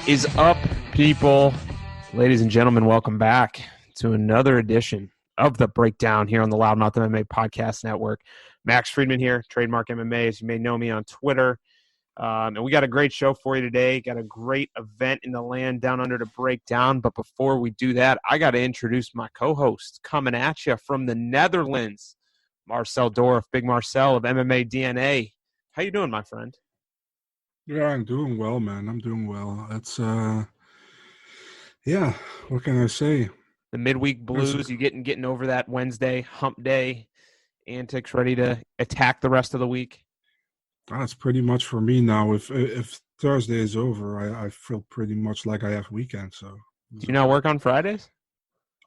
is up, people? Ladies and gentlemen, welcome back to another edition of The Breakdown here on the Loudmouth MMA Podcast Network. Max Freedman here, Trademark MMA, as you may know me on Twitter. And we got a great show for you today. Got a great event in the land down under to break down. But before we do that, I got to introduce my co-host coming at you from the Netherlands, Marcel Dorff, Big Marcel of MMA DNA. How you doing, my friend? Yeah, I'm doing well, man. I'm doing well. It's, yeah, what can I say? The midweek blues, you getting over that Wednesday hump day antics, ready to attack the rest of the week? That's pretty much for me now. If Thursday is over, I feel pretty much like I have weekend. So, do you not work on Fridays?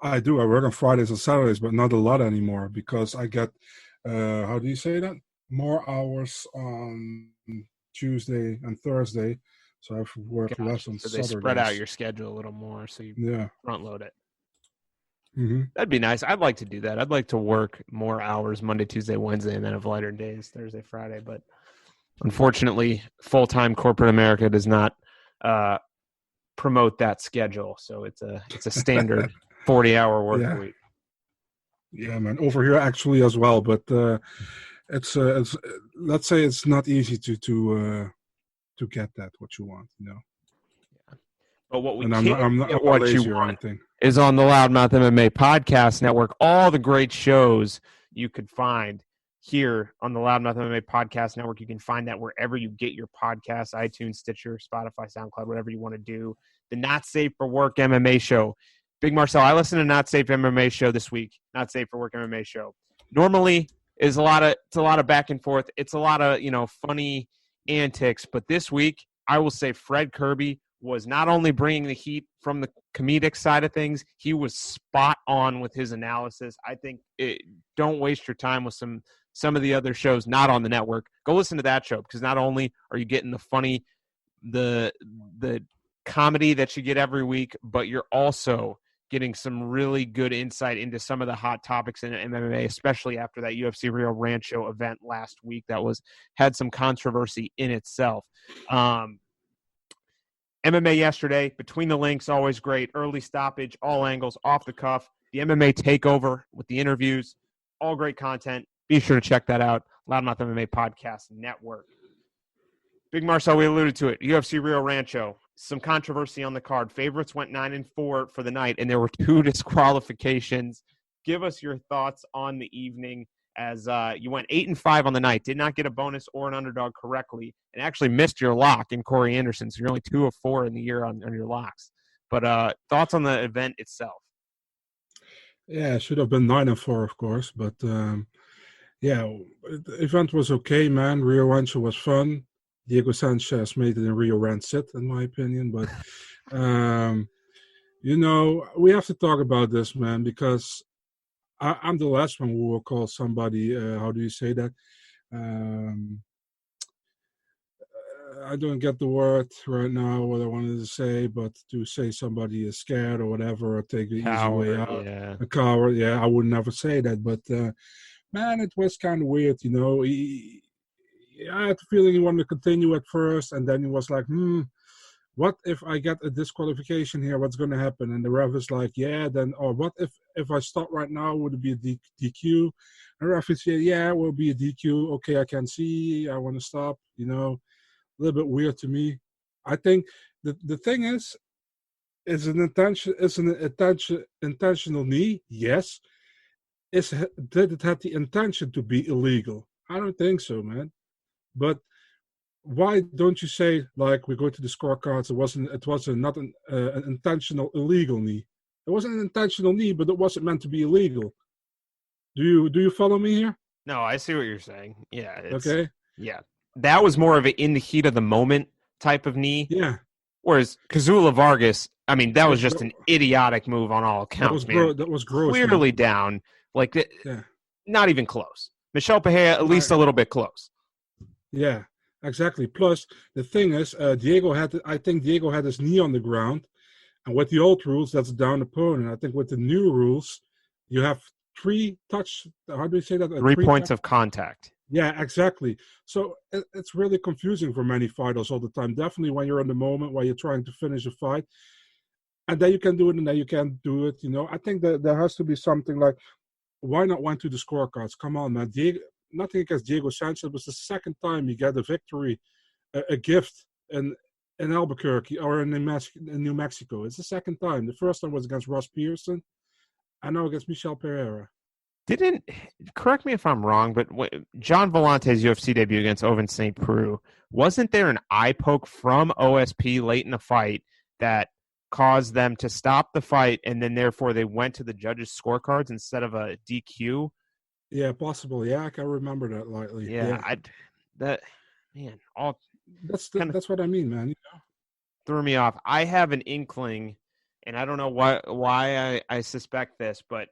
I do. I work on Fridays and Saturdays, but not a lot anymore because I get, how do you say that? More hours on Tuesday and Thursday, so I have to work less on Saturdays. So they spread out your schedule a little more, so you front load it. Mm-hmm. That'd be nice. I'd like to do that. I'd like to work more hours Monday, Tuesday, Wednesday, and then have lighter days Thursday, Friday. But unfortunately, full-time corporate America does not promote that schedule. So it's a standard 40-hour work week. Yeah, man. Over here actually as well, but it's let's say it's not easy to get that what you want, you know. Yeah. But what we I'm not what lazy you or want anything. Is on the Loudmouth MMA Podcast Network. All the great shows you could find here on the Loudmouth MMA Podcast Network. You can find that wherever you get your podcasts, iTunes, Stitcher, Spotify, SoundCloud, whatever you want to do. The Not Safe for Work MMA show. Big Marcel, I listened to Not Safe MMA show this week. Not Safe for Work MMA show. Normally it's a lot of back and forth. It's a lot of, funny antics. But this week, I will say Fred Kirby was not only bringing the heat from the comedic side of things, he was spot on with his analysis. I think don't waste your time with some of the other shows not on the network. Go listen to that show, because not only are you getting the funny, the comedy that you get every week, but you're also getting some really good insight into some of the hot topics in MMA, especially after that UFC Rio Rancho event last week that had some controversy in itself. MMA yesterday, Between the Links, always great. Early stoppage, all angles, off the cuff. The MMA takeover with the interviews, all great content. Be sure to check that out. Loudmouth MMA Podcast Network. Big Marcel, we alluded to it. UFC Rio Rancho. Some controversy on the card. Favorites went 9-4 for the night, and there were 2 disqualifications. Give us your thoughts on the evening, as you went 8-5 on the night, did not get a bonus or an underdog correctly, and actually missed your lock in Corey Anderson. So you're only 2 of 4 in the year on your locks. But thoughts on the event itself? Yeah, it should have been 9-4, of course. But the event was okay, man. Rio Rancho was fun. Diego Sanchez made it in Rio Rancho, in my opinion. But, we have to talk about this, man, because I'm the last one who will call somebody, how do you say that? I don't get the word right now, what I wanted to say, but to say somebody is scared or whatever, or take the easy way out. Yeah. A coward, I would never say that. But, man, it was kind of weird, I had the feeling he wanted to continue at first, and then he was like, what if I get a disqualification here? What's going to happen? And the ref is like, or what if I stop right now? Would it be a DQ? And the ref is saying, it will be a DQ. Okay, I can see. I want to stop. A little bit weird to me. I think the thing is an intentional knee? Yes. Did it have the intention to be illegal? I don't think so, man. But why don't you say, like, we go to the scorecards, it wasn't not an intentional illegal knee. It wasn't an intentional knee, but it wasn't meant to be illegal. Do you follow me here? No, I see what you're saying. Yeah. Okay. Yeah. That was more of an in the heat of the moment type of knee. Yeah. Whereas Kazula Vargas, I mean, that was just an idiotic move on all accounts, that was gross. Clearly man. down. Like, not even close. Michelle Pejea, at least a little bit close. Yeah, exactly. Plus, the thing is, Diego had his knee on the ground, and with the old rules, that's a down opponent. I think with the new rules, you have 3 touch. How do you say that? 3 points of contact. Yeah, exactly. So it's really confusing for many fighters all the time. Definitely when you're in the moment, while you're trying to finish a fight, and then you can do it, and then you can't do it. I think that there has to be something like, why not went to the scorecards? Come on, man. Nothing against Diego Sanchez. It was the second time he got a victory, a gift in Albuquerque or in New Mexico. It's the second time. The first time was against Ross Pearson, and now against Michel Pereira. Didn't correct me if I'm wrong, but John Volante's UFC debut against Ovince St. Preux, wasn't there an eye poke from OSP late in the fight that caused them to stop the fight, and then therefore they went to the judges' scorecards instead of a DQ? Yeah, possible. Yeah, I can remember that lightly. Yeah, Yeah. That's what I mean, man. Threw me off. I have an inkling, and I don't know why I suspect this, but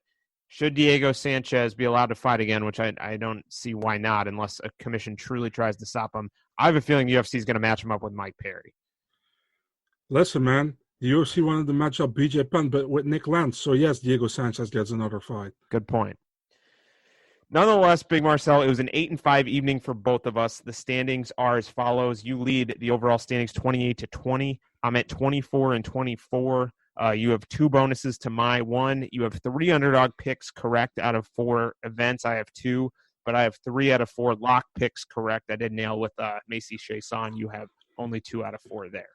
should Diego Sanchez be allowed to fight again, which I don't see why not, unless a commission truly tries to stop him, I have a feeling the UFC is going to match him up with Mike Perry. Listen, man, the UFC wanted to match up BJ Penn, but with Nick Lentz. So, yes, Diego Sanchez gets another fight. Good point. Nonetheless, Big Marcel, it was an 8-5 evening for both of us. The standings are as follows. You lead the overall standings 28-20. I'm at 24-24. You have 2 bonuses to my 1. You have 3 underdog picks correct out of 4 events. I have 2, but I have 3 out of 4 lock picks correct. I did nail with Macy Chason. You have only 2 out of 4 there.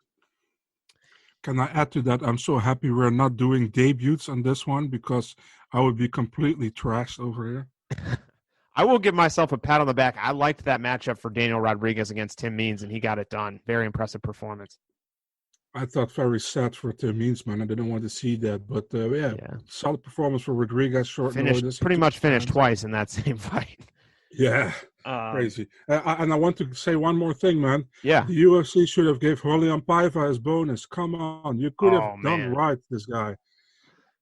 Can I add to that? I'm so happy we're not doing debuts on this one, because I would be completely trashed over here. I will give myself a pat on the back. I liked that matchup for Daniel Rodriguez against Tim Means, and he got it done. Very impressive performance. I thought very sad for Tim Means, man. I didn't want to see that. But, yeah. Solid performance for Rodriguez. Pretty much finished twice in that same fight. Yeah, crazy. And I want to say one more thing, man. Yeah. The UFC should have gave Rolian Paiva his bonus. Come on. You could have done right, this guy.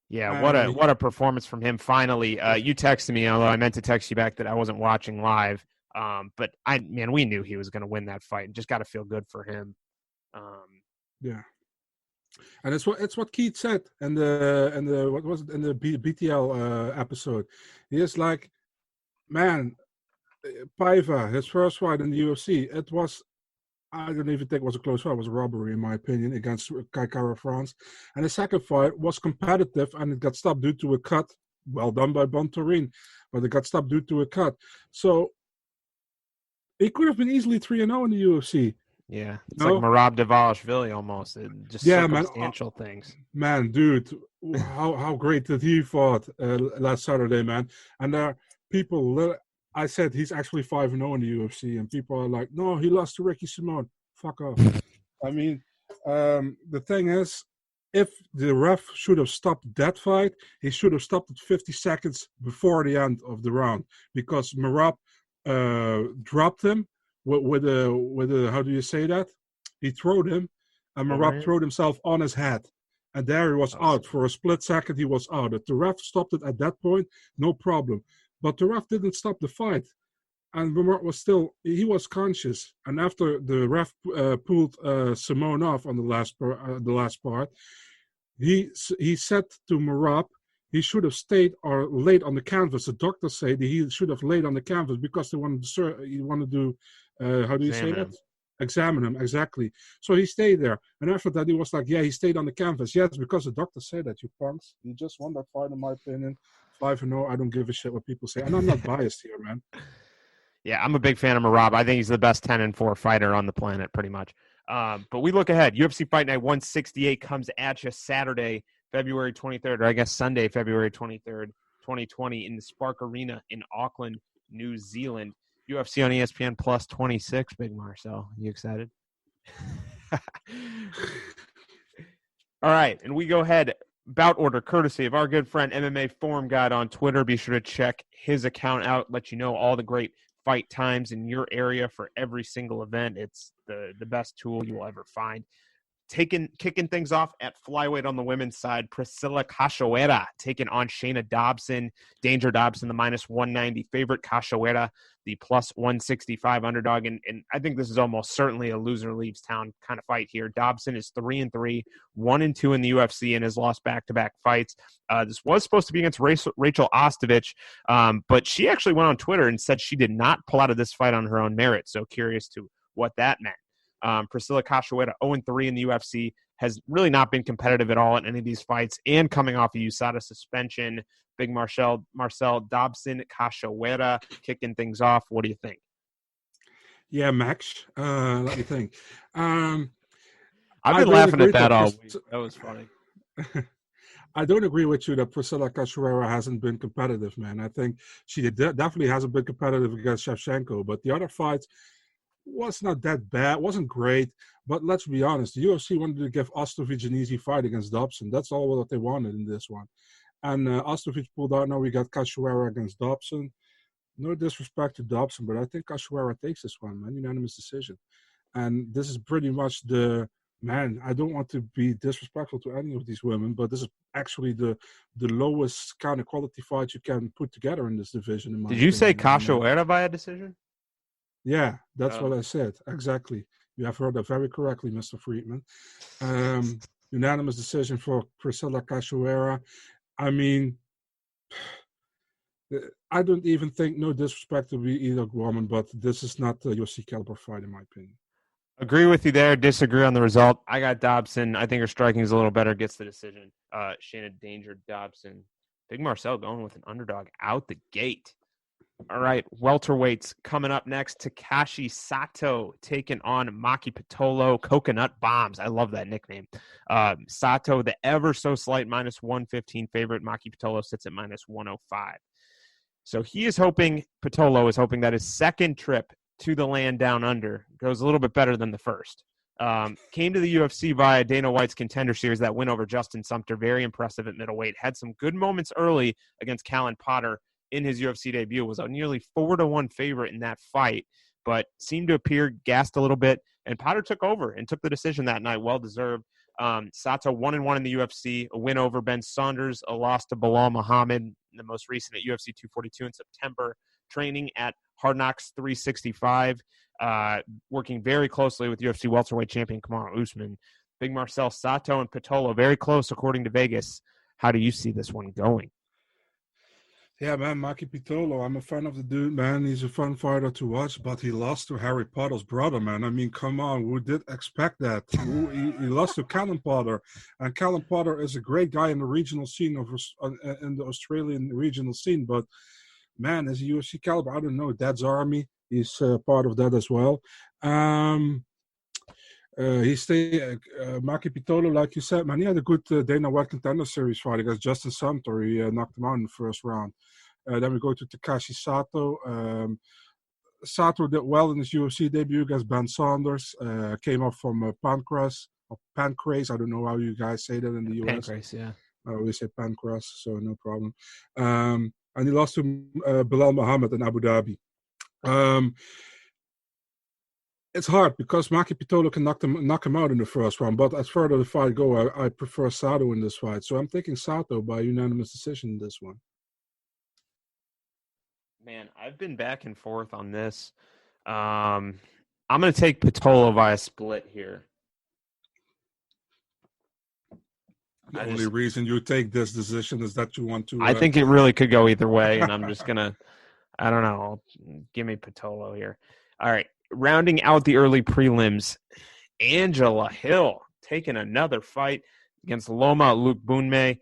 Yeah, what a performance from him. Finally, you texted me, although I meant to text you back that I wasn't watching live. But we knew he was going to win that fight, and just got to feel good for him. Yeah, and it's what Keith said in the what was it in the BTL episode. He is like, man, Paiva, his first fight in the UFC, it was, I don't even think it was a close fight. It was a robbery, in my opinion, against Kai Kara France. And the second fight was competitive, and it got stopped due to a cut. Well done by Bontorin, but it got stopped due to a cut. So it could have been easily 3-0 in the UFC. Yeah, it's like Merab Dvalishvili almost. Just circumstantial things. Man, dude, how great did he fought last Saturday, man? And there are people. I said he's actually 5-0 in the UFC, and people are like, no, he lost to Ricky Simon. Fuck off. I mean, the thing is, if the ref should have stopped that fight, he should have stopped it 50 seconds before the end of the round, because Merab dropped him with a how do you say that? He throwed him, and Merab throwed himself on his head. And there he was out. For a split second, he was out. If the ref stopped it at that point, no problem. But the ref didn't stop the fight. And Merab was conscious. And after the ref pulled Simone off on the last part, he said to Merab, he should have stayed or laid on the canvas. The doctors say that he should have laid on the canvas, because they wanted to do, how do you say that? Examine him, exactly. So he stayed there. And after that, he was like, yeah, he stayed on the canvas. Yes, because the doctor said that, you punks. He just won that fight, in my opinion. 5-0, I don't give a shit what people say. And I'm not biased here, man. Yeah, I'm a big fan of Merab. I think he's the best 10-4 fighter on the planet, pretty much. But we look ahead. UFC Fight Night 168 comes at you Saturday, February 23rd, or I guess Sunday, February 23rd, 2020, in the Spark Arena in Auckland, New Zealand. UFC on ESPN Plus 26, Big Marcel. You excited? All right, and we go ahead. Bout order courtesy of our good friend MMA Forum Guide on Twitter. Be sure to check his account out, let you know all the great fight times in your area for every single event. It's the best tool you will ever find. Kicking things off at flyweight on the women's side, Priscilla Cachoeira taking on Shayna Dobson. Danger Dobson, the -190 favorite. Cachoeira, the +165 underdog. And I think this is almost certainly a loser leaves town kind of fight here. Dobson is 3-3, 1-2 in the UFC, and has lost back-to-back fights. This was supposed to be against Rachel Ostovich, but she actually went on Twitter and said she did not pull out of this fight on her own merit. So curious to what that meant. Priscilla Cachoeira, 0-3 in the UFC, has really not been competitive at all in any of these fights, and coming off a USADA suspension. Big Marcel Dobson, Cachoeira kicking things off. What do you think? Yeah, Max. Let me think. I've been laughing at that all week. That was funny. I don't agree with you that Priscilla Cachoeira hasn't been competitive, man. I think she definitely hasn't been competitive against Shevchenko, but the other fights was not that bad, wasn't great, but let's be honest, the UFC wanted to give Ostovich an easy fight against Dobson. That's all that they wanted in this one. And Ostovich pulled out. Now we got Cachoeira against Dobson. No disrespect to Dobson, but I think Cachoeira takes this one, man. Unanimous decision. And this is pretty much I don't want to be disrespectful to any of these women, but this is actually the lowest kind of quality fight you can put together in this division. In my Did you say opinion. Cachoeira via decision? Yeah, that's what I said. Exactly. You have heard that very correctly, Mr. Freedman. Unanimous decision for Priscilla Cachoeira. I mean, I don't even think, no disrespect to either woman, but this is not a UFC caliber fight, in my opinion. Agree with you there. Disagree on the result. I got Dobson. I think her striking is a little better. Gets the decision. Shayna Danger Dobson. Big Marcel going with an underdog out the gate. All right, welterweights coming up next. Takashi Sato taking on Maki Pitolo. Coconut Bombs. I love that nickname. Sato, the ever so slight -115 favorite. Maki Pitolo sits at -105. So Pitolo is hoping that his second trip to the land down under goes a little bit better than the first. Came to the UFC via Dana White's Contender Series, that win over Justin Sumter. Very impressive at middleweight. Had some good moments early against Callan Potter in his UFC debut. Was a nearly 4-1 favorite in that fight, but seemed to appear gassed a little bit. And Potter took over and took the decision that night. Well deserved. Sato 1-1 in the UFC, a win over Ben Saunders, a loss to Bilal Muhammad, the most recent at UFC 242 in September. Training at Hard Knocks 365, working very closely with UFC welterweight champion Kamaru Usman. Big Marcel, Sato, and Pitolo very close according to Vegas. How do you see this one going? Yeah, man, Maki Pitolo, I'm a fan of the dude, man. He's a fun fighter to watch, but he lost to Harry Potter's brother, man. I mean, come on, who did expect that? He lost to Callan Potter, and Callan Potter is a great guy in the regional scene, in the Australian regional scene, but man, is a UFC caliber, I don't know. Dad's Army, he's part of that as well. Maki Pitolo, like you said, man, he had a good Dana White Contender Series fight against Justin Sumter. He knocked him out in the first round. Then we go to Takashi Sato. Sato did well in his UFC debut against Ben Saunders. Came up from Pancrase. I don't know how you guys say that in the US. Pancrase, yeah. We say Pancrase, so no problem. And he lost to Bilal Muhammad in Abu Dhabi. It's hard because Maki Pitolo can knock him out in the first round, but as further the fight go, I prefer Sato in this fight. So I'm taking Sato by unanimous decision in this one. Man, I've been back and forth on this. I'm going to take Pitolo via split here. The only reason you take this decision is that you want to... I think it really could go either way, and I'm just going to... I don't know. Give me Pitolo here. All right. Rounding out the early prelims, Angela Hill taking another fight against Loma Lukebunme.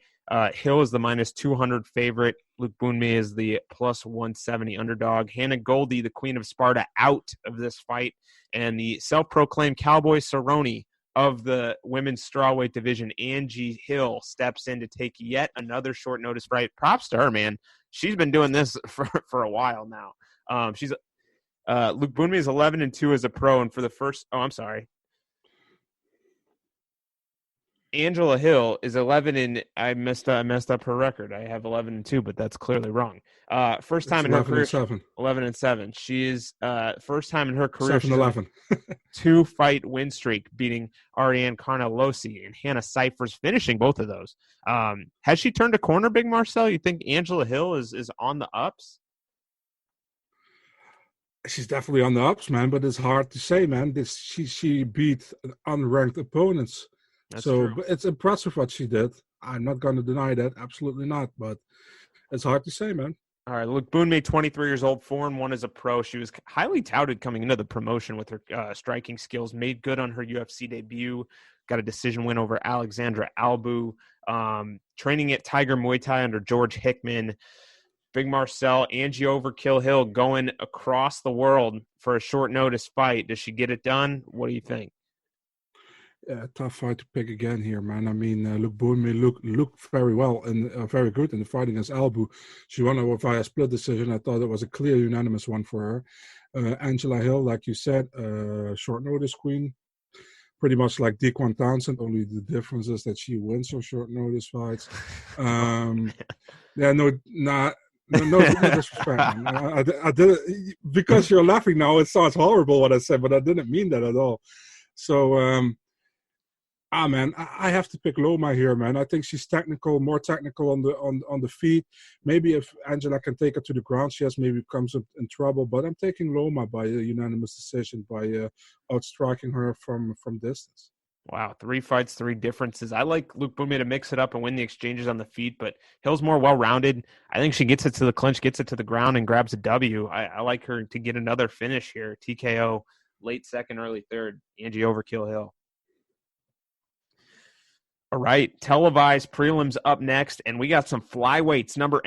Hill is the -200 favorite. Lukebunme is the +170 underdog. Hannah Goldie, the Queen of Sparta, out of this fight. And the self-proclaimed Cowboy Cerrone of the women's strawweight division, Angie Hill, steps in to take yet another short notice fight. Props to her, man. She's been doing this for a while now. Lukebunme is 11-2 as a pro, and for the first... Oh, I'm sorry. Angela Hill is 11 and I messed up her record. I have 11-2, but that's clearly wrong. First time in her career, 11-7. She is first time in her career. 7-11. 2-fight win streak, beating Ariane Carnellosi and Hannah Cyphers, finishing both of those. Has she turned a corner, Big Marcel? You think Angela Hill is on the ups? She's definitely on the ups, man, but it's hard to say, man. She beat unranked opponents. That's So true. but it's impressive what she did. I'm not going to deny that. Absolutely not. But it's hard to say, man. All right, look, Boone May, 23 years old, 4-1 as a pro. She was highly touted coming into the promotion with her striking skills, made good on her UFC debut, got a decision win over Alexandra Albu, training at Tiger Muay Thai under George Hickman. Big Marcel, Angie Overkill Hill going across the world for a short notice fight. Does she get it done? What do you think? Yeah, tough fight to pick again here, man. I mean, look, Boone may look very well and very good in the fight against Albu. She won over via split decision. I thought it was a clear unanimous one for her. Angela Hill, like you said, short notice queen. Pretty much like Dequan Townsend, only the difference is that she wins her short notice fights. Yeah, no disrespect, man. I didn't, because you're laughing now, it sounds horrible what I said, but I didn't mean that at all. So, man, I have to pick Loma here, man. I think she's technical, more technical on the feet. Maybe if Angela can take her to the ground, she has maybe comes up in trouble. But I'm taking Loma by a unanimous decision by outstriking her from distance. Wow, 3 fights, 3 differences. I like Luke Boone to mix it up and win the exchanges on the feet, but Hill's more well-rounded. I think she gets it to the clinch, gets it to the ground, and grabs a W. I like her to get another finish here. TKO, late second, early third. Angie Overkill Hill. All right, televised prelims up next, and we got some flyweights. Number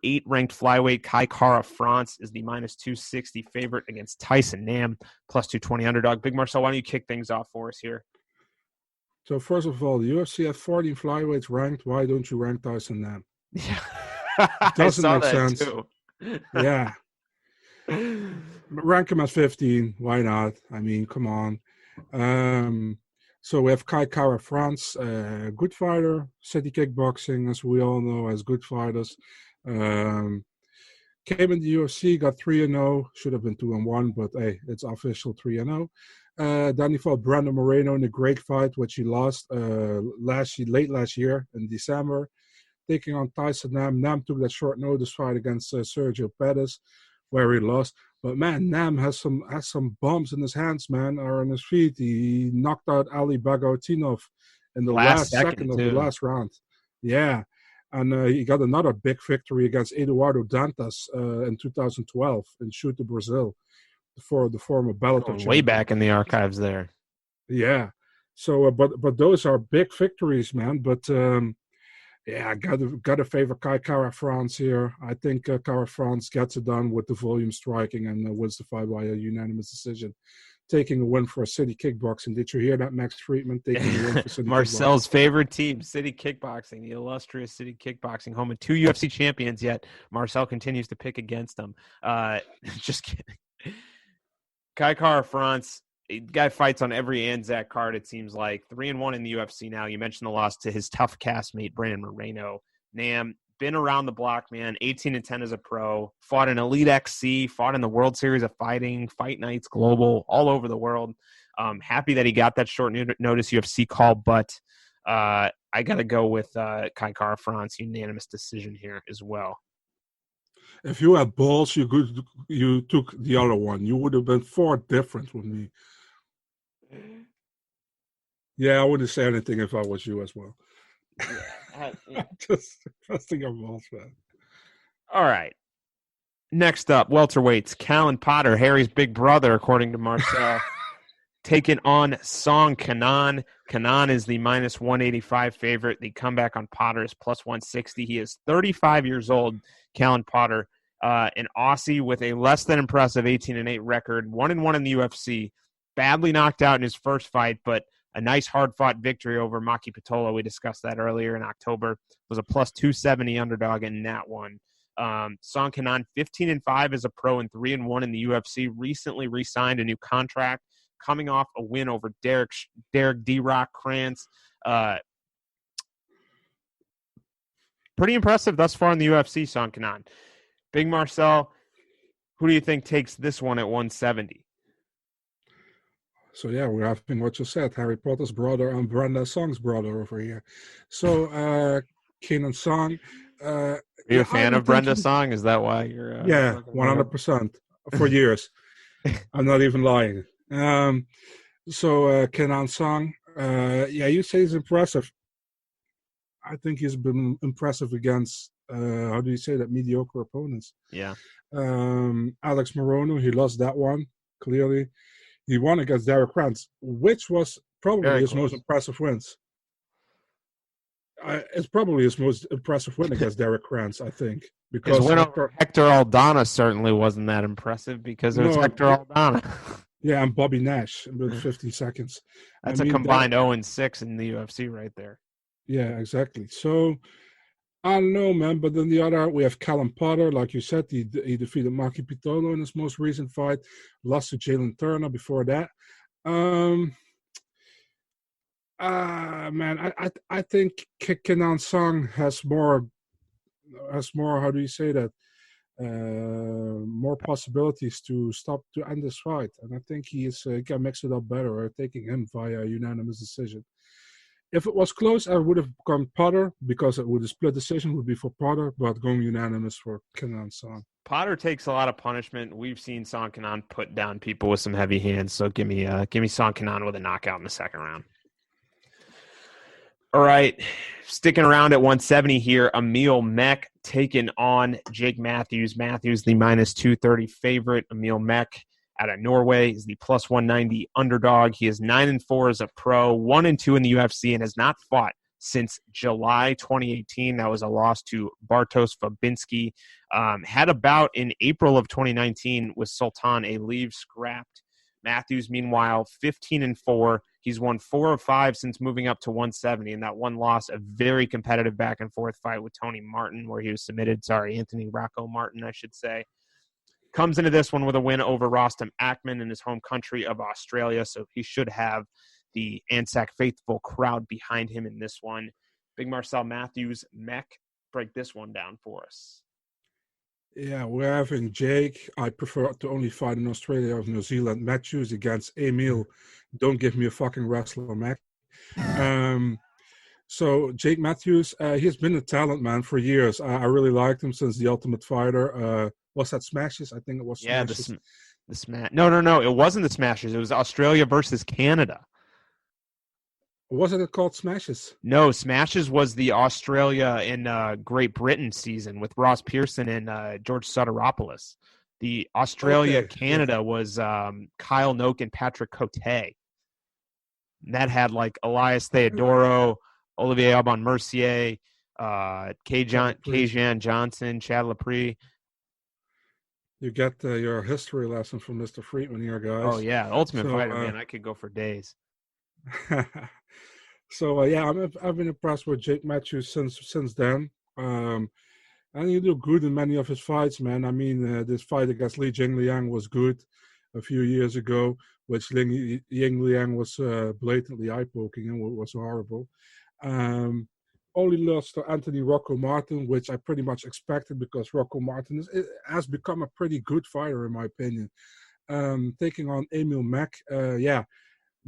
8 ranked flyweight Kai Kara France is the -260 favorite against Tyson Nam, +220 underdog. Big Marcel, why don't you kick things off for us here? So first of all, the UFC has 14 flyweights ranked. Why don't you rank Tyson Nam? Yeah, Doesn't I saw make that sense. too. Yeah. Rank him at 15. Why not? I mean, come on. So we have Kai Kara France, good fighter, City Kickboxing, as we all know, as good fighters. Came in the UFC, got 3-0, should have been 2-1, but hey, it's official 3-0. Then he fought Brandon Moreno in a great fight, which he lost late last year in December, taking on Tyson Nam. Nam took that short notice fight against Sergio Pettis, where he lost. But man, Nam has some bombs in his hands, man, or on his feet. He knocked out Ali Bagautinov in the last second of the last round. Yeah. And he got another big victory against Eduardo Dantas in 2012 in Chute, Brazil, for the former Bellator champion. Way back in the archives there. Yeah. So, but those are big victories, man. But yeah, I gotta favor Kai Kara France here. I think Kara France gets it done with the volume striking and wins the fight by a unanimous decision, taking a win for City Kickboxing. Did you hear that, Max Friedman? Taking a win for City Marcel's favorite team, City Kickboxing, the illustrious City Kickboxing, home of 2 UFC champions, yet Marcel continues to pick against them. Just kidding. Kai Kara France, guy fights on every Anzac card, it seems like. 3-1 in the UFC now. You mentioned the loss to his tough castmate, Brandon Moreno. Nam, been around the block, man. 18-10 as a pro. Fought in Elite XC, fought in the World Series of Fighting, Fight Nights Global, all over the world. Happy that he got that short notice UFC call, but I got to go with Kai Kara France, unanimous decision here as well. If you had balls, you took the other one. You would have been 4 different with me. Yeah, I wouldn't say anything if I was you as well. Yeah. Just trusting your balls, man. All right. Next up, welterweights. Callan Potter, Harry's big brother, according to Marcel, taking on Song Kanan. Kanan is the -185 favorite. The comeback on Potter is +160. He is 35 years old, Callan Potter, an Aussie with a less than impressive 18-8 record, 1-1 in the UFC. Badly knocked out in his first fight, but a nice hard-fought victory over Maki Pitolo. We discussed that earlier in October. Was a +270 underdog in that one. Song Kanan, 15-5 as a pro and 3-1 in the UFC. Recently re-signed a new contract, coming off a win over Derek D-Rock Krantz. Pretty impressive thus far in the UFC, Song Kanan. Big Marcel, who do you think takes this one at 170? So yeah, we're having what you said, Harry Potter's brother and Brenda Song's brother over here. So Kenan Song, Are you yeah, a I fan don't of think Brenda he's Song? Is that why you're yeah, talking about 100% for her? years. I'm not even lying. So Kenan Song, yeah, you say he's impressive. I think he's been impressive against how do you say that, mediocre opponents. Yeah. Alex Morono, he lost that one clearly. He won against Derek Rance, which was probably Very his most close. impressive wins. It's probably his most impressive win against Derek Rance, I think, His because win over Hector. Hector Aldana certainly wasn't that impressive because it was No, Hector Aldana. yeah, and Bobby Nash with 15 seconds. I That's a mean that. combined 0-6 in the UFC right there. Yeah, exactly. So I don't know, man. But then the other, we have Callum Potter, like you said, he defeated Maki Pitolo in his most recent fight, lost to Jalen Turner before that. Um, Man, I think Kenan Song has more how do you say that, more possibilities to end this fight, and I think he can mix it up better, or taking him via unanimous decision. If it was close, I would have gone Potter because it would have split decision would be for Potter, but going unanimous for Kenan Song. Potter takes a lot of punishment. We've seen Song Kanan put down people with some heavy hands, so give me Song Kanan with a knockout in the second round. All right, sticking around at 170 here, Emil Mech taking on Jake Matthews. Matthews, the minus 230 favorite. Emil Mech out of Norway is the plus 190 underdog. He is 9-4 as a pro, 1-2 in the UFC, and has not fought since July 2018. That was a loss to Bartosz Fabinski. Had a bout in April of 2019 with Sultan Aliyev, scrapped. Matthews, meanwhile, 15-4. He's won 4 of 5 since moving up to 170, and that one loss, a very competitive back-and-forth fight with Tony Martin, where he was submitted. Anthony Rocco Martin, I should say. Comes into this one with a win over Rostam Akman in his home country of Australia, so he should have the Anzac faithful crowd behind him in this one. Big Marcel Matthews, Mech, break this one down for us. Yeah, we're having Jake. I prefer to only fight in Australia or New Zealand. Matthews against Emil. Don't give me a fucking wrestler, Mac. So Jake Matthews, he's been a talent, man, for years. I really liked him since The Ultimate Fighter. Was that Smashes? I think it was Smashes. The smash. No. It wasn't the Smashes. It was Australia versus Canada. Wasn't it called Smashes? No, Smashes was the Australia and Great Britain season with Ross Pearson and George Soteropoulos. The Australia-Canada was Kyle Noak and Patrick Cote. And that had like Elias Theodoro, Olivier Aubin-Mercier, Kajan Johnson, Chad Lepre. You get your history lesson from Mr. Freedman here, guys. Oh, yeah. Ultimate Fighter, man. I could go for days. So yeah, I've been impressed with Jake Matthews since then, and he looked good in many of his fights, man. I mean, this fight against Li Jingliang was good a few years ago, which Ying Liang was blatantly eye-poking and was horrible. Only lost to Anthony Rocco Martin, which I pretty much expected because Rocco Martin has become a pretty good fighter in my opinion. Taking on Emil Mech, yeah.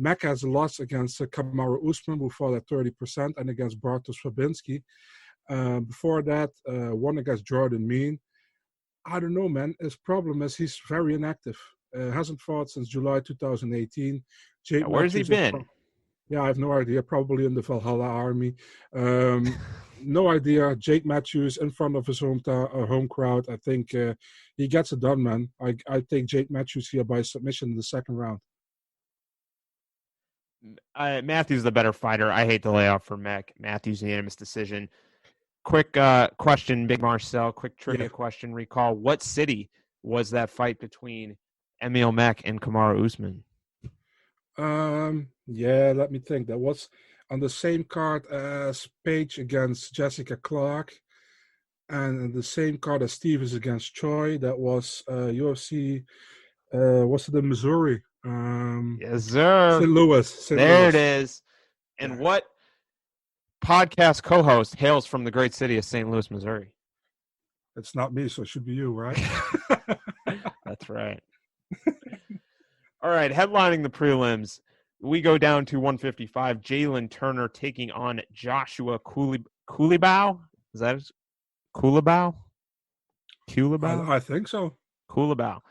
Mech has a loss against Kamaru Usman, who fought at 30%, and against Bartosz Fabinski. Before that, one against Jordan Mean. I don't know, man. His problem is he's very inactive. Hasn't fought since July 2018. Where's he been? Yeah, I have no idea. Probably in the Valhalla Army. No idea. Jake Matthews in front of his home crowd. I think he gets it done, man. I take Jake Matthews here by submission in the second round. Matthews the better fighter. I hate to lay off for Mech. Matthews unanimous decision. Quick question, Big Marcel. Quick trivia question. Recall, what city was that fight between Emil Mech and Kamaru Usman? Yeah, let me think. That was on the same card as Page against Jessica Clark, and the same card as Stevens against Choi. That was UFC. Was it in Missouri? Yes, sir. St. Louis. It is. And what podcast co-host hails from the great city of St. Louis, Missouri? It's not me, so it should be you, right? That's right. All right, headlining the prelims, we go down to 155. Jalen Turner taking on Joshua Coolibau. Is that Coolibau? Coolibau? I think so. Coolibau.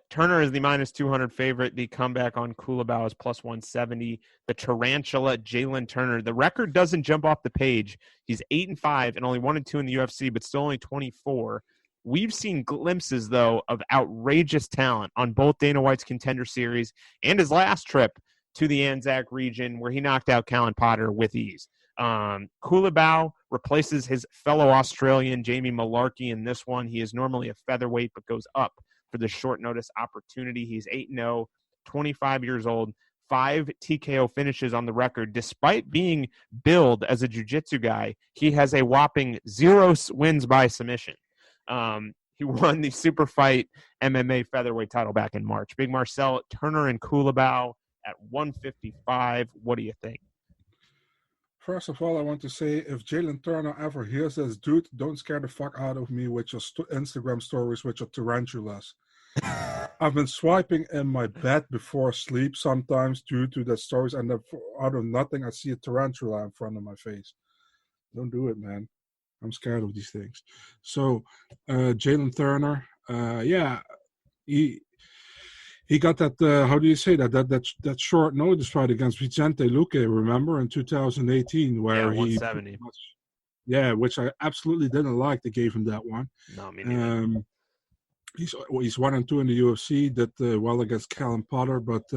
Turner is the minus 200 favorite. The comeback on Coolibau is plus 170. The tarantula, Jalen Turner. The record doesn't jump off the page. He's 8-5 and only 1-2 in the UFC, but still only 24. We've seen glimpses, though, of outrageous talent on both Dana White's Contender Series and his last trip to the Anzac region, where he knocked out Callan Potter with ease. Coolibau replaces his fellow Australian Jamie Malarkey in this one. He is normally a featherweight, but goes up for the short notice opportunity. He's 8-0, 25 years old, 5 TKO finishes on the record. Despite being billed as a jiu-jitsu guy, he has a whopping 0 wins by submission. He won the Super Fight MMA featherweight title back in March. Big Marcel, Turner, and Coolibau at 155. What do you think? First of all, I want to say, if Jalen Turner ever hears this, dude, don't scare the fuck out of me with your Instagram stories with your tarantulas. I've been swiping in my bed before sleep sometimes due to the stories, and out of nothing, I see a tarantula in front of my face. Don't do it, man. I'm scared of these things. So, Jalen Turner, he got that. How do you say that short notice fight against Vicente Luque? Remember in 2018, where 170. Which I absolutely didn't like. They gave him that one. No, me neither. He's 1-2 in the UFC. Did well against Callan Potter, but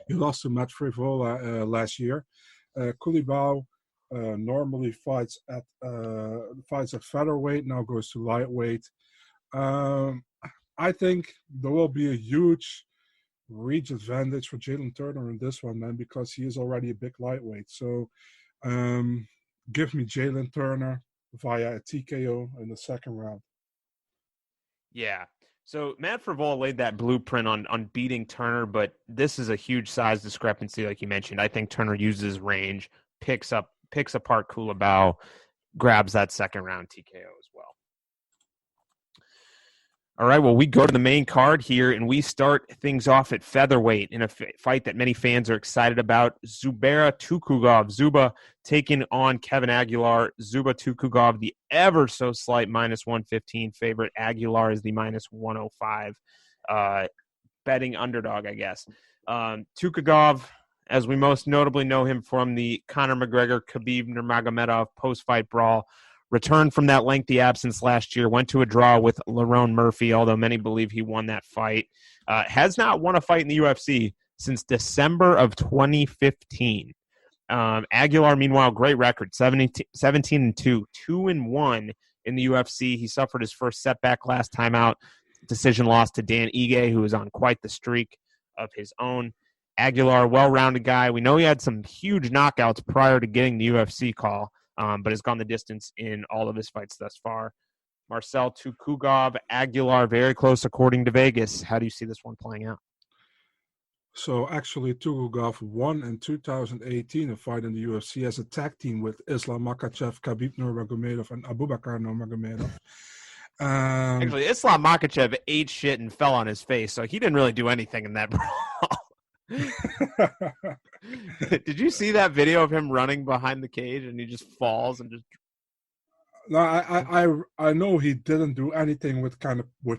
he lost to Matt Frivola last year. Coolibau normally fights at featherweight, now goes to lightweight. I think there will be a huge reach advantage for Jalen Turner in this one, man, because he is already a big lightweight. So give me Jalen Turner via a TKO in the second round. Yeah. So Matt Frivola laid that blueprint on beating Turner, but this is a huge size discrepancy, like you mentioned. I think Turner uses range, picks apart Coolibau, grabs that second round TKO as well. All right, well, we go to the main card here, and we start things off at featherweight in a fight that many fans are excited about. Zubaira Tukhugov, Zuba taking on Kevin Aguilar. Zuba Tukhugov, the ever so slight minus 115 favorite. Aguilar is the minus 105 betting underdog, I guess. Tukhugov, as we most notably know him from the Conor McGregor-Khabib Nurmagomedov post-fight brawl, returned from that lengthy absence last year, went to a draw with Lerone Murphy, although many believe he won that fight. Has not won a fight in the UFC since December of 2015. Aguilar, meanwhile, great record, 17-2, 2-1 in the UFC. He suffered his first setback last time out, decision loss to Dan Ige, who is on quite the streak of his own. Aguilar, well-rounded guy. We know he had some huge knockouts prior to getting the UFC call, but has gone the distance in all of his fights thus far. Marcel Tukhugov, Aguilar, very close according to Vegas. How do you see this one playing out? So actually, Tukhugov won in 2018 a fight in the UFC as a tag team with Islam Makhachev, Khabib Nurmagomedov, and Abubakar Nurmagomedov. Actually, Islam Makhachev ate shit and fell on his face, so he didn't really do anything in that brawl. Did you see that video of him running behind the cage and he just falls and just? No, I know he didn't do anything with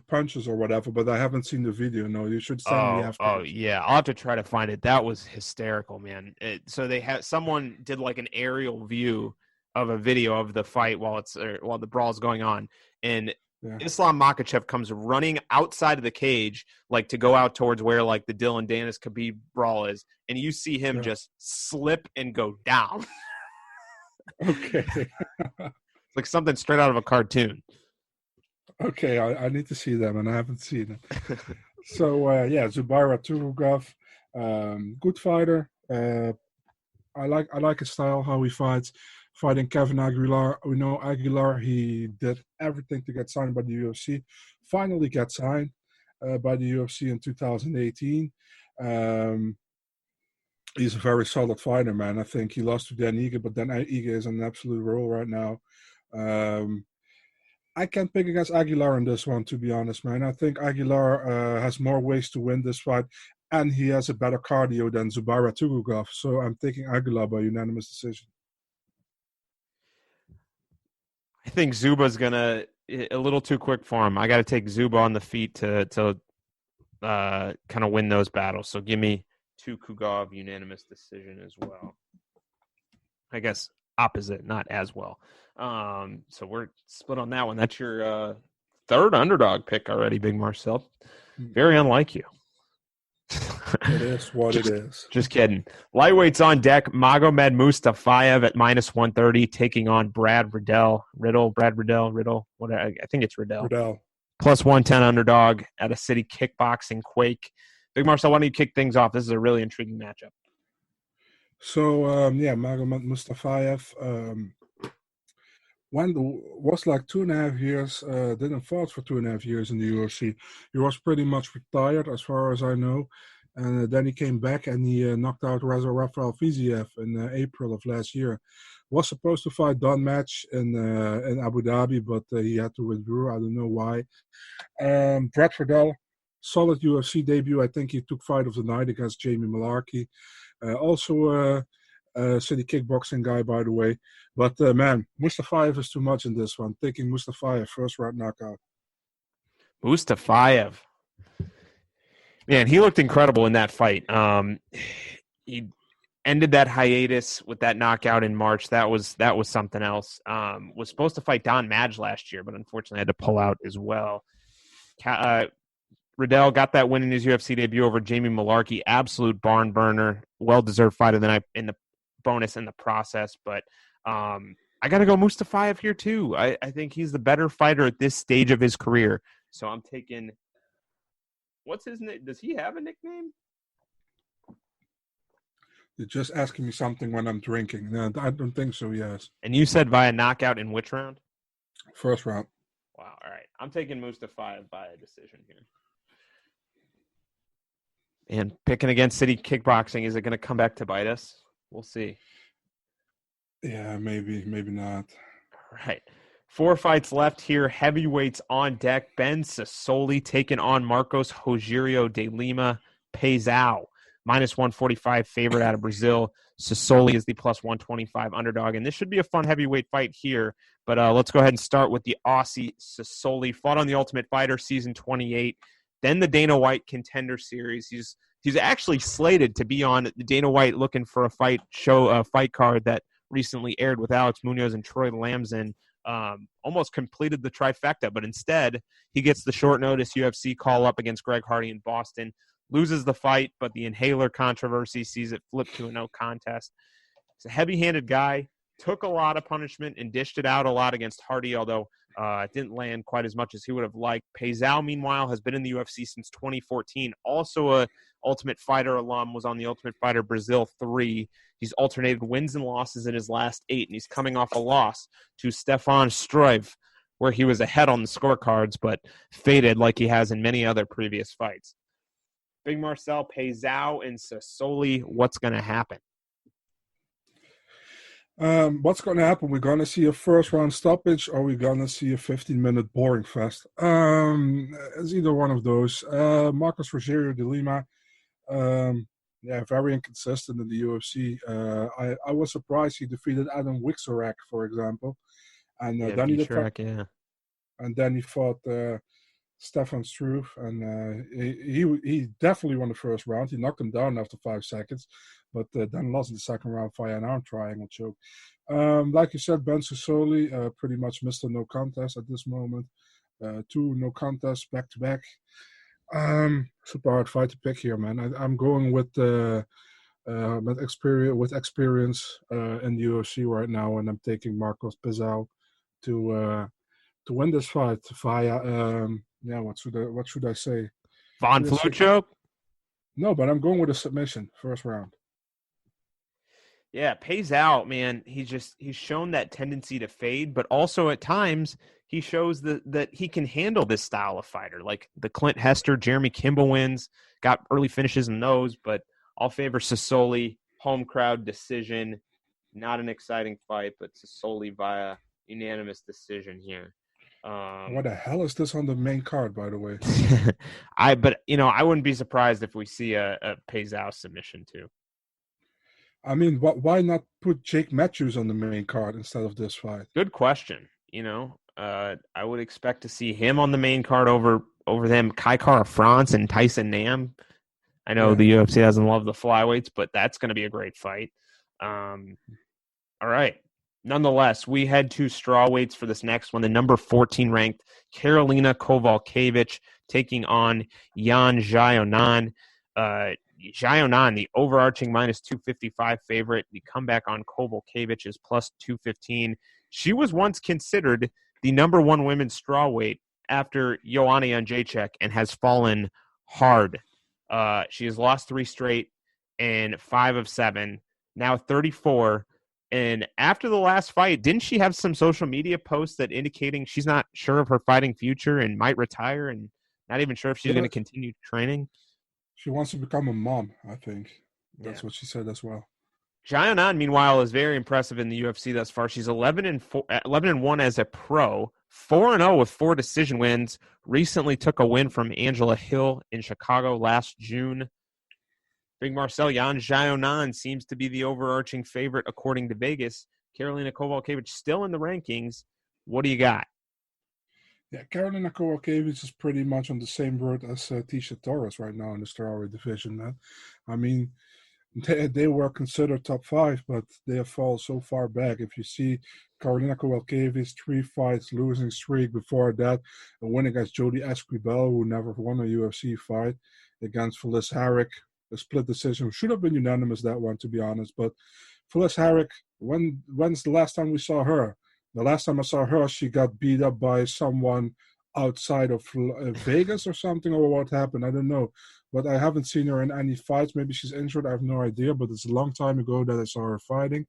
punches or whatever, but I haven't seen the video. No, you should send me after. Oh yeah, I'll have to try to find it. That was hysterical, man. So they had someone did like an aerial view of a video of the fight while the brawl is going on, and Islam Makhachev comes running outside of the cage, like to go out towards where like the Dylan Danis Khabib brawl is, and you see him just slip and go down. Okay. Like something straight out of a cartoon. Okay, I need to see them, and I haven't seen it. So Zubaira Tukhugov, good fighter. I like his style, how he fights. Fighting Kevin Aguilar, we know Aguilar. He did everything to get signed by the UFC. Finally, got signed by the UFC in 2018. He's a very solid fighter, man. I think he lost to Dan Ige, but Dan Ige is an absolute roll right now. I can't pick against Aguilar in this one, to be honest, man. I think Aguilar has more ways to win this fight. and he has a better cardio than Zubaira Tukhugov. So I'm taking Aguilar by unanimous decision. I think Zuba's gonna a little too quick for him. I got to take Zuba on the feet to kind of win those battles. So give me Tukhugov unanimous decision as well. I guess opposite, not as well. So we're split on that one. That's your third underdog pick already, Big Marcel. Very unlike you. It is what it is. Just kidding. Lightweights on deck. Magomed Mustafayev at -130, taking on Brad Riddell. Riddle. What I think it's Riddell. +110 underdog at a city kickboxing quake. Big Marcel, why don't you kick things off? This is a really intriguing matchup. So Magomed Mustafayev was like 2.5 years. Didn't fight for 2.5 years in the UFC. He was pretty much retired, as far as I know. And then he came back and he knocked out Rafael Fiziev in April of last year. Was supposed to fight Don Match in Abu Dhabi, but he had to withdraw. I don't know why. Brad Riddell, solid UFC debut. I think he took fight of the night against Jamie Malarkey. Also a city kickboxing guy, by the way. But, man, Mustafayev is too much in this one. Taking Mustafayev, first round knockout. Mustafayev. Man, he looked incredible in that fight. He ended that hiatus with that knockout in March. That was something else. Was supposed to fight Don Madge last year, but unfortunately had to pull out as well. Riddell got that win in his UFC debut over Jamie Malarkey. Absolute barn burner. Well-deserved fight of the night in the bonus in the process. But I got to go Mustafayev here too. I think he's the better fighter at this stage of his career. So I'm taking – what's his name? Does he have a nickname? You're just asking me something when I'm drinking. No, I don't think so, yes. And you said via knockout in which round? First round. Wow, all right. I'm taking Mustafayev by a decision here. And picking against city kickboxing, is it going to come back to bite us? We'll see. Yeah, maybe not. All right. 4 fights left here. Heavyweights on deck. Ben Sassoli taking on Marcos Rogerio de Lima Peizao. -145 favorite out of Brazil. Sassoli is the +125 underdog. And this should be a fun heavyweight fight here. But let's go ahead and start with the Aussie Sassoli. Fought on The Ultimate Fighter Season 28. Then the Dana White Contender Series. He's actually slated to be on the Dana White looking for a fight card that recently aired with Alex Munoz and Troy Lamson. Almost completed the trifecta, but instead he gets the short notice UFC call up against Greg Hardy in Boston, loses the fight, but the inhaler controversy sees it flip to a no contest. He's a heavy-handed guy, took a lot of punishment and dished it out a lot against Hardy, although it didn't land quite as much as he would have liked. Peizao, meanwhile, has been in the UFC since 2014. Also a Ultimate Fighter alum, was on the Ultimate Fighter Brazil 3. He's alternated wins and losses in his last 8, and he's coming off a loss to Stefan Struve, where he was ahead on the scorecards, but faded like he has in many other previous fights. Big Marcel, Peizao, and Sassoli, what's going to happen? What's going to happen? We're going to see a first-round stoppage, or we're going to see a 15-minute boring fest. It's either one of those. Marcos Rogerio de Lima, very inconsistent in the UFC. I was surprised he defeated Adam Wixorak, for example, and then he fought Stefan Struve, and he definitely won the first round. He knocked him down after 5 seconds, but then lost in the second round via an arm triangle choke. Like you said, Ben Sassoli pretty much missed a no contest at this moment. 2 no contests back to back. It's a hard fight to pick here, man. I'm going with experience in the UFC right now, and I'm taking Marcos Peizao to win this fight via what should I say? Von Flue choke? No, but I'm going with a submission, first round. Yeah, Peizao, man, he's shown that tendency to fade, but also at times he shows that he can handle this style of fighter. Like the Clint Hester, Jeremy Kimball wins, got early finishes in those, but I'll favor Sassoli, home crowd decision. Not an exciting fight, but Sassoli via unanimous decision here. Why the hell is this on the main card, by the way? But I wouldn't be surprised if we see a Pazao submission too. I mean, why not put Jake Matthews on the main card instead of this fight? Good question. I would expect to see him on the main card over them, Kai Kara France and Tyson Nam. I know the UFC doesn't love the flyweights, but that's going to be a great fight. All right. Nonetheless, we head to strawweights for this next one. The number 14 ranked Karolina Kowalkiewicz taking on Yan Xiaonan. Xiaonan, the overarching minus 255 favorite. The comeback on Kowalkiewicz is plus 215. She was once considered the number one women's strawweight after Joanna Jędrzejczyk and has fallen hard. She has lost 3 straight and 5 of 7, now 34. And after the last fight, didn't she have some social media posts that indicating she's not sure of her fighting future and might retire and not even sure if she's going to continue training? She wants to become a mom, I think. That's what she said as well. Xiaonan, meanwhile, is very impressive in the UFC thus far. She's 11-1 as a pro, 4-0 with 4 decision wins. Recently took a win from Angela Hill in Chicago last June. Big Marcel, Yan Xiaonan seems to be the overarching favorite according to Vegas. Karolina Kowalkiewicz still in the rankings. What do you got? Yeah, Karolina Kowalkiewicz is pretty much on the same road as Tisha Torres right now in the strawweight division, man. I mean, they were considered top 5, but they have fallen so far back. If you see Karolina Kowalkiewicz, 3 fights, losing streak before that, a win against Jodie Esquibel, who never won a UFC fight, against Felice Herrick, a split decision. Should have been unanimous, that one, to be honest. But Felice Herrick, when's the last time we saw her? The last time I saw her, she got beat up by someone outside of Vegas or something, or what happened. I don't know. But I haven't seen her in any fights. Maybe she's injured. I have no idea. But it's a long time ago that I saw her fighting.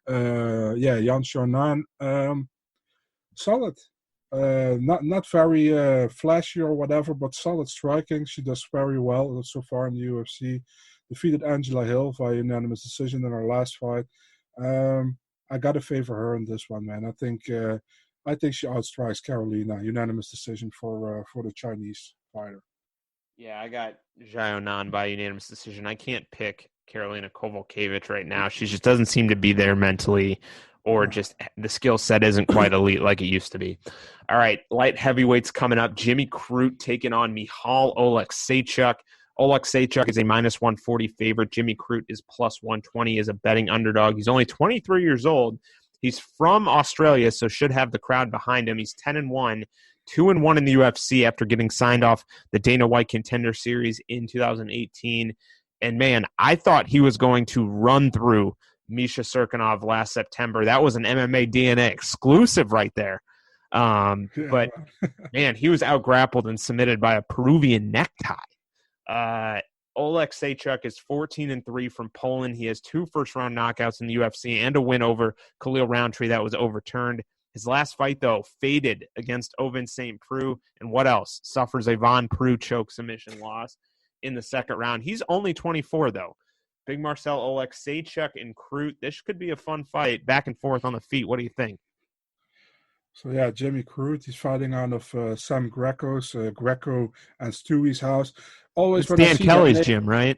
Yan Xiaonan, solid. Not very flashy or whatever, but solid striking. She does very well so far in the UFC. Defeated Angela Hill via unanimous decision in her last fight. I got to favor her in this one, man. I think she outstrikes Karolina. Unanimous decision for the Chinese fighter. Yeah, I got Xiaonan by unanimous decision. I can't pick Karolina Kowalkiewicz right now. She just doesn't seem to be there mentally, or just the skill set isn't quite elite like it used to be. All right, light heavyweights coming up. Jimmy Crute taking on Michal Oleksiejczuk. Oleksiejczuk is a minus 140 favorite. Jimmy Crute is plus 120 as a betting underdog. He's only 23 years old. He's from Australia, so should have the crowd behind him. He's 10-1, 2-1 in the UFC after getting signed off the Dana White Contender Series in 2018. And, man, I thought he was going to run through Misha Serkinov last September. That was an MMA DNA exclusive right there. But, man, he was out-grappled and submitted by a Peruvian necktie. Oleksiejczuk is 14-3 from Poland. He has 2 first-round knockouts in the UFC and a win over Khalil Roundtree that was overturned. His last fight, though, faded against Ovin St. Preux. And what else? Suffers a Von Preux choke submission loss in the second round. He's only 24, though. Big Marcel, Oleksiejczuk and Crute. This could be a fun fight, back and forth on the feet. What do you think? So, yeah, Jimmy Crute, he's fighting out of Sam Greco's, Greco and Stewie's house. Always it's Dan Kelly's gym, right?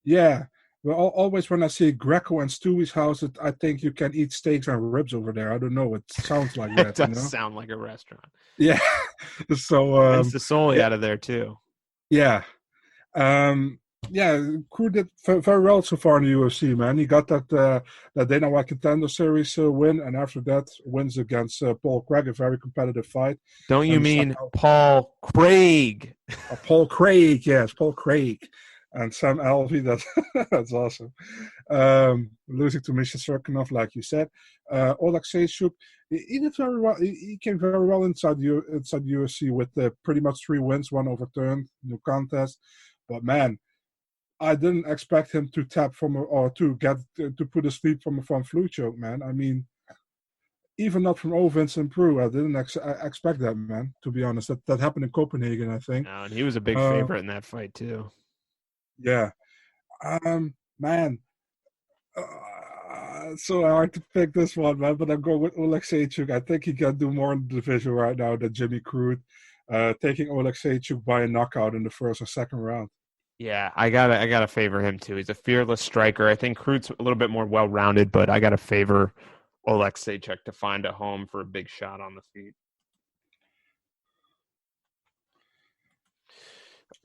Yeah. Well, always when I see Greco and Stewie's house, I think you can eat steaks and ribs over there. I don't know. It sounds like that. It does sound like a restaurant. Yeah. So it's the Soli out of there, too. Yeah. Crute did very well so far in the UFC, man. He got that Dana White Contender Series win, and after that, wins against Paul Craig, a very competitive fight. Don't you mean Paul Craig? Paul Craig, yes, Paul Craig. And Sam Alvey, that's awesome. Losing to Misha Serkinov, like you said. Oleksiejczuk, he did very well. He came very well inside UFC with pretty much 3 wins, 1 overturned, no contest. But man, I didn't expect him to tap to put a sleep from a front flu choke, man. I mean, even not from Vincent Prue, I didn't expect that, man. To be honest, that happened in Copenhagen, I think. No, and he was a big favorite in that fight too. Yeah, man. It's so hard to pick this one, man. But I'm going with Oleksiejczuk. I think he can do more in the division right now than Jimmy Crute. Taking Oleksiejczuk by a knockout in the first or second round. Yeah, I gotta favor him too. He's a fearless striker. I think Krute's a little bit more well-rounded, but I gotta favor Oleksiejczuk to find a home for a big shot on the feet.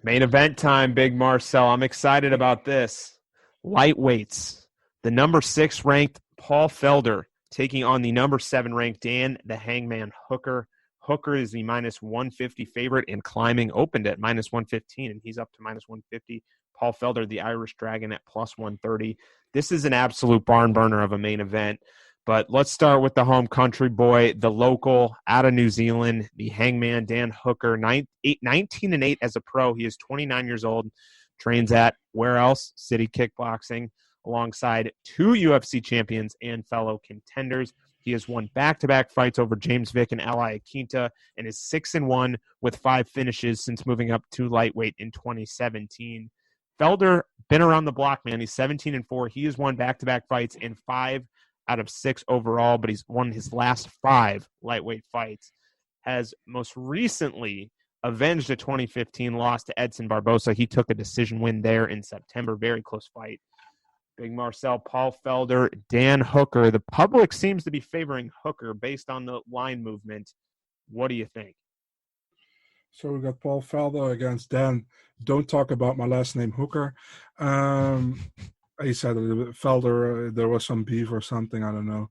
Main event time, Big Marcel. I'm excited about this. Lightweights. The number 6 ranked Paul Felder taking on the number 7 ranked Dan the Hangman Hooker. Hooker is the minus 150 favorite and climbing, opened at minus 115, and he's up to minus 150. Paul Felder, the Irish Dragon, at plus 130. This is an absolute barn burner of a main event. But let's start with the home country boy, the local out of New Zealand, the Hangman, Dan Hooker, 19-8 as a pro. He is 29 years old, trains at where else? City Kickboxing, alongside 2 UFC champions and fellow contenders. He has won back-to-back fights over James Vick and Ally Akinta and is 6-1 with 5 finishes since moving up to lightweight in 2017. Felder, been around the block, man. He's 17-4. He has won back-to-back fights in 5 out of 6 overall, but he's won his last 5 lightweight fights. Has most recently avenged a 2015 loss to Edson Barbosa. He took a decision win there in September. Very close fight. Big Marcel, Paul Felder, Dan Hooker. The public seems to be favoring Hooker based on the line movement. What do you think? So we got Paul Felder against Dan. Don't talk about my last name, Hooker. He said Felder, there was some beef or something, I don't know.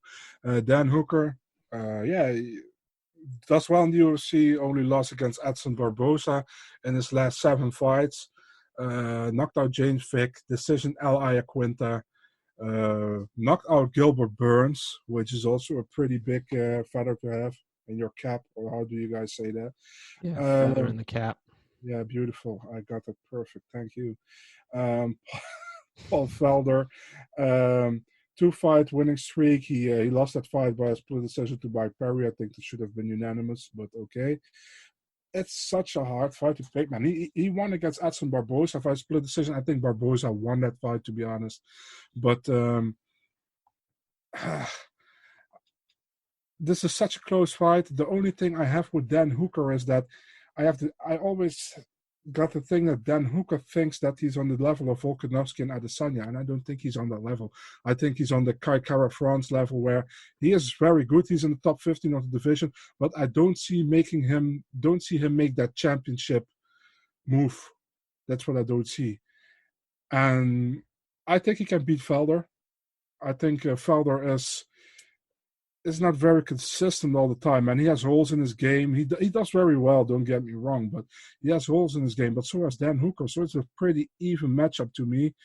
Dan Hooker, does well in the UFC, only lost against Edson Barbosa in his last 7 fights. Knocked out James Vick, decision Ally Akinta, knocked out Gilbert Burns, which is also a pretty big feather to have in your cap, or how do you guys say that? Yeah, feather in the cap. Yeah, beautiful. I got that perfect. Thank you. Paul Felder, 2-fight winning streak. He lost that fight by a split decision to Mike Perry. I think it should have been unanimous, but okay. It's such a hard fight to pick, man. He won against Edson Barbosa by split decision. I think Barbosa won that fight, to be honest. But this is such a close fight. The only thing I have with Dan Hooker is that I always got the thing that Dan Hooker thinks that he's on the level of Volkanovski and Adesanya, and I don't think he's on that level. I think he's on the Kai Kara France level, where he is very good. He's in the top 15 of the division, but I don't see him make that championship move. That's what I don't see. And I think he can beat Felder. I think Felder is not very consistent all the time, and he has holes in his game. He does very well, don't get me wrong, but he has holes in his game. But so has Dan Hooker, so it's a pretty even matchup to me.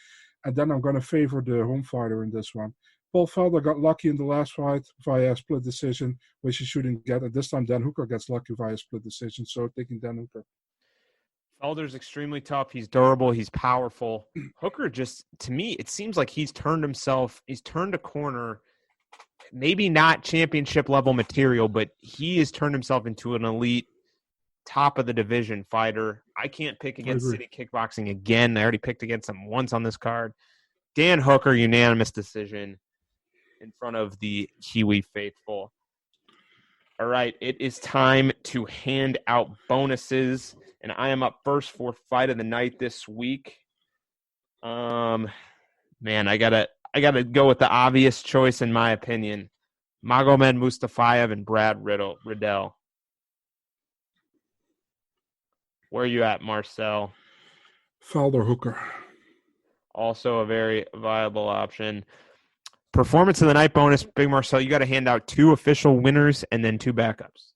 And then I'm going to favor the home fighter in this one. Paul Felder got lucky in the last fight via split decision, which he shouldn't get. And this time Dan Hooker gets lucky via split decision, so taking Dan Hooker. Felder's extremely tough. He's durable. He's powerful. Hooker just, to me, it seems like he's turned a corner. Maybe not championship level material, but he has turned himself into an elite top of the division fighter. I can't pick against City Kickboxing again. I already picked against him once on this card. Dan Hooker, unanimous decision in front of the Kiwi faithful. All right, it is time to hand out bonuses, and I am up first for fight of the night this week. Man, I gotta go with the obvious choice, in my opinion. Magomed Mustafayev and Brad Riddell. Where are you at, Marcel? Felder Hooker. Also a very viable option. Performance of the night bonus, Big Marcel, you got to hand out 2 official winners and then 2 backups.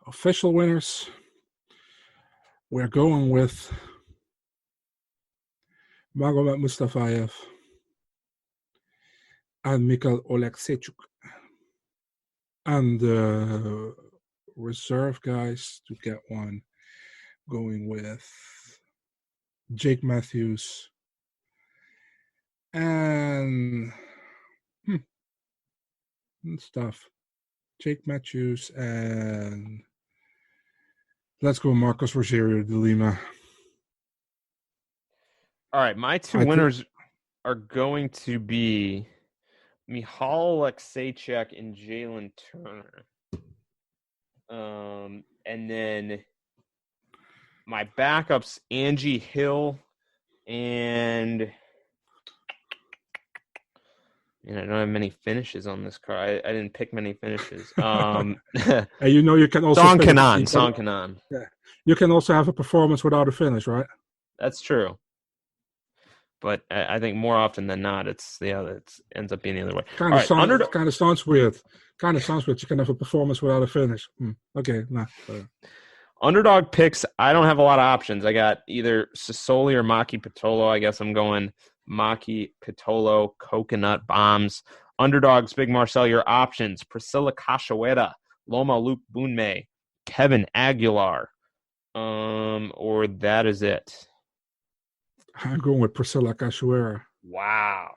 Official winners. We're going with Magomed Mustafayev and Mikhail Oleksiejczuk. And reserve guys to get one, going with Jake Matthews and stuff. Jake Matthews and let's go Marcos Rogerio de Lima. All right, my 2 winners. are going to be Michal Alexeychuk and Jalen Turner. And then my backups, Angie Hill and I don't have many finishes on this card. I didn't pick many finishes. And you can also Song Kanan. Yeah. You can also have a performance without a finish, right? That's true. But I think more often than not, it ends up being the other way. Kind of sounds weird. Kind of sounds weird. You can have a performance without a finish. Okay, nah. Underdog picks, I don't have a lot of options. I got either Sassoli or Maki Pitolo. I guess I'm going Maki Pitolo, Coconut Bombs. Underdogs, Big Marcel, your options. Priscilla Cachoeira, Loma Luke Boonmay, Kevin Aguilar. Or that is it. I'm going with Priscilla Cachoeira. Wow.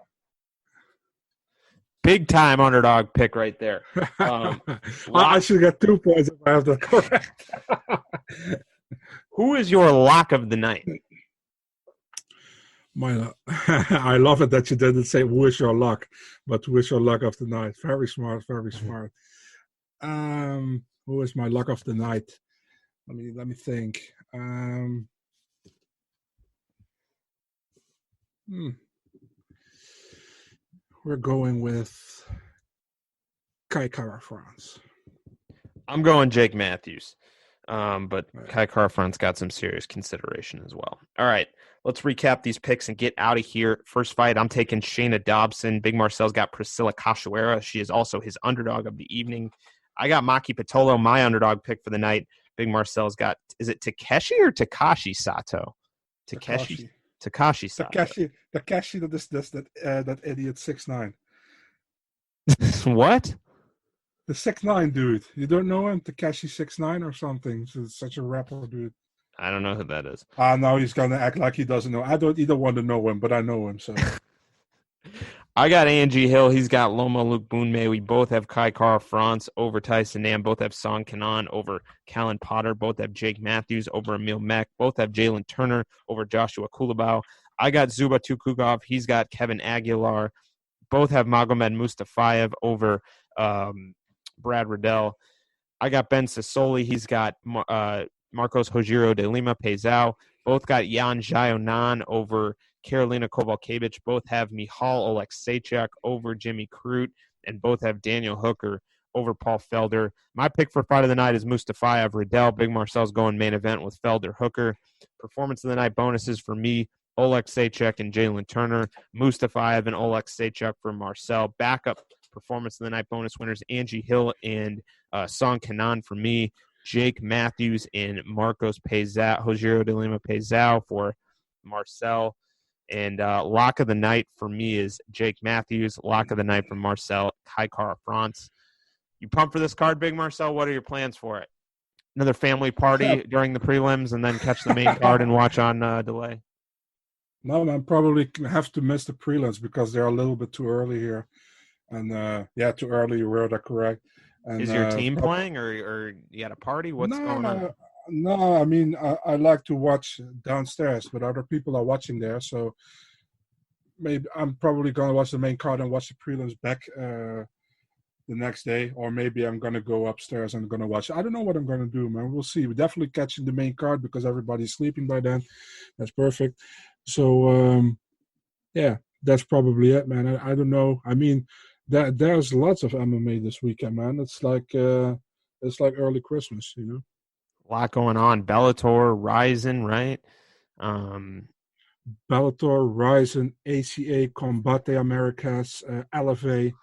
Big time underdog pick right there. I should get 2 points if I have that correct. Who is your lock of the night? I love it that you didn't say who is your luck, but who is your luck of the night. Very smart, very smart. Who is my luck of the night? Let me think. We're going with Kai Kara-France. I'm going Jake Matthews. But Kai Kara-France got some serious consideration as well. All right, let's recap these picks and get out of here. First fight, I'm taking Shayna Dobson. Big Marcel's got Priscilla Cachoeira. She is also his underdog of the evening. I got Maki Pitolo, my underdog pick for the night. Big Marcel's got, is it Takeshi or Takashi Sato? Takashi Sato. Takeshi, that idiot 6'9". What? The 6'9" dude. You don't know him? Takeshi 6'9" or something. He's such a rapper dude. I don't know who that is. Now he's gonna act like he doesn't know. I don't either want to know him, but I know him. So I got Angie Hill. He's got Loma Luke Boonmay. We both have Kai Kara-France over Tyson Nam. Both have Song Kanan over Callan Potter. Both have Jake Matthews over Emil Mack. Both have Jalen Turner over Joshua Kulabau. I got Zuba Tukugov. He's got Kevin Aguilar. Both have Magomed Mustafayev over Brad Riddell. I got Ben Sassoli. He's got Marcos Hojiro de Lima Peizao. Both got Jan Jaionan over Karolina Kovalkiewicz. Both have Michal Alexeychuk over Jimmy Crute. And both have Daniel Hooker over Paul Felder. My pick for fight of the night is Mustafayev Riddell. Big Marcel's going main event with Felder Hooker. Performance of the night bonuses for me, Alexeychuk and Jalen Turner. Mustafayev and Alexeychuk for Marcel. Backup performance of the night bonus winners, Angie Hill and Song Kanan for me. Jake Matthews and Marcos Peizao, Hojiro de Lima Peizao for Marcel. And lock of the night for me is Jake Matthews. Lock of the night from Marcel, Kai Kara-France. You pumped for this card, Big Marcel? What are your plans for it? Another family party during the prelims and then catch the main card and watch on delay? No, man, probably have to miss the prelims because they're a little bit too early here. And too early, you were that correct. And, is your team playing or you got a party? What's going on? No, I mean, I like to watch downstairs, but other people are watching there. So maybe I'm probably going to watch the main card and watch the prelims back the next day. Or maybe I'm going to go upstairs and going to watch. I don't know what I'm going to do, man. We'll see. We're definitely catching the main card because everybody's sleeping by then. That's perfect. So, that's probably it, man. I don't know. I mean, there's lots of MMA this weekend, man. It's like early Christmas, you know. A lot going on. Bellator, Ryzen, right? Bellator, Ryzen, ACA, Combate Americas, Elevate.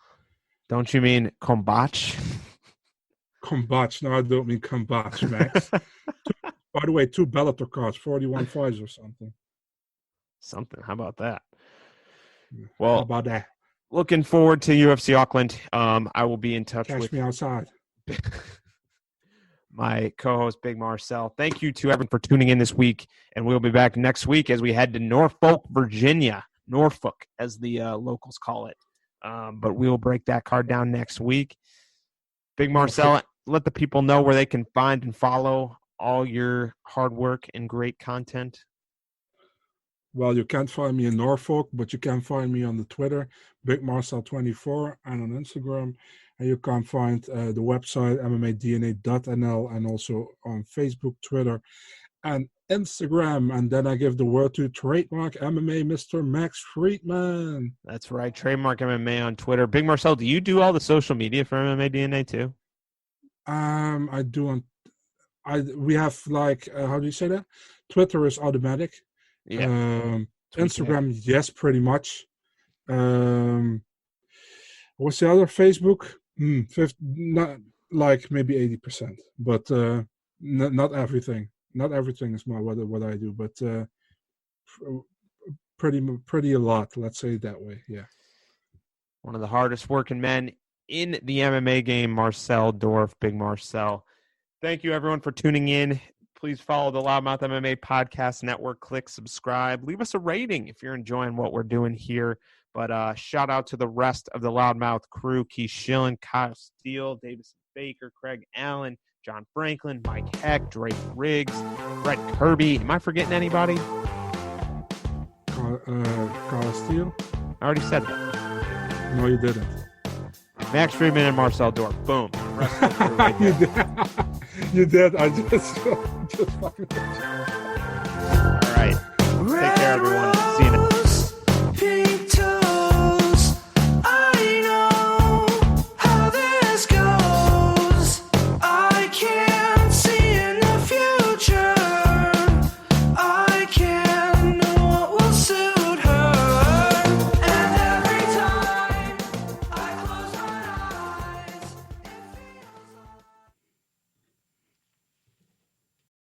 Don't you mean Combate? Combate. No, I don't mean Combate, Max. By the way, 2 Bellator cards, 41 fights or something. How about that? Well, how about that? Looking forward to UFC Auckland. I will be in touch with... Catch me outside. My co-host, Big Marcel. Thank you to everyone for tuning in this week, and we'll be back next week as we head to Norfolk, Virginia. Norfolk, as the locals call it. But we will break that card down next week. Big Marcel, let the people know where they can find and follow all your hard work and great content. Well, you can't find me in Norfolk, but you can find me on the Twitter, BigMarcel24, and on Instagram. And you can find the website, MMADNA.nl, and also on Facebook, Twitter, and Instagram. And then I give the word to trademark MMA Mr. Max Freedman. That's right. Trademark MMA on Twitter. Big Marcel, do you do all the social media for MMA DNA too? I do. We have like, how do you say that? Twitter is automatic. Yeah. Instagram, yes, pretty much. What's the other? Facebook? Not like maybe 80%, but not everything. Not everything is what I do, but pretty a lot. Let's say it that way. Yeah. One of the hardest working men in the MMA game, Marcel Dorff, Big Marcel. Thank you, everyone, for tuning in. Please follow the Loudmouth MMA Podcast Network. Click subscribe. Leave us a rating if you're enjoying what we're doing here. But shout out to the rest of the Loudmouth crew: Keith Schillen, Kyle Steele, Davis Baker, Craig Allen, John Franklin, Mike Heck, Drake Riggs, Brett Kirby. Am I forgetting anybody? Kyle Steele? I already said that. No, you didn't. Max Freedman and Marcel Dorff. Boom. Rest of the crew right there. You did. I just fucking. All right.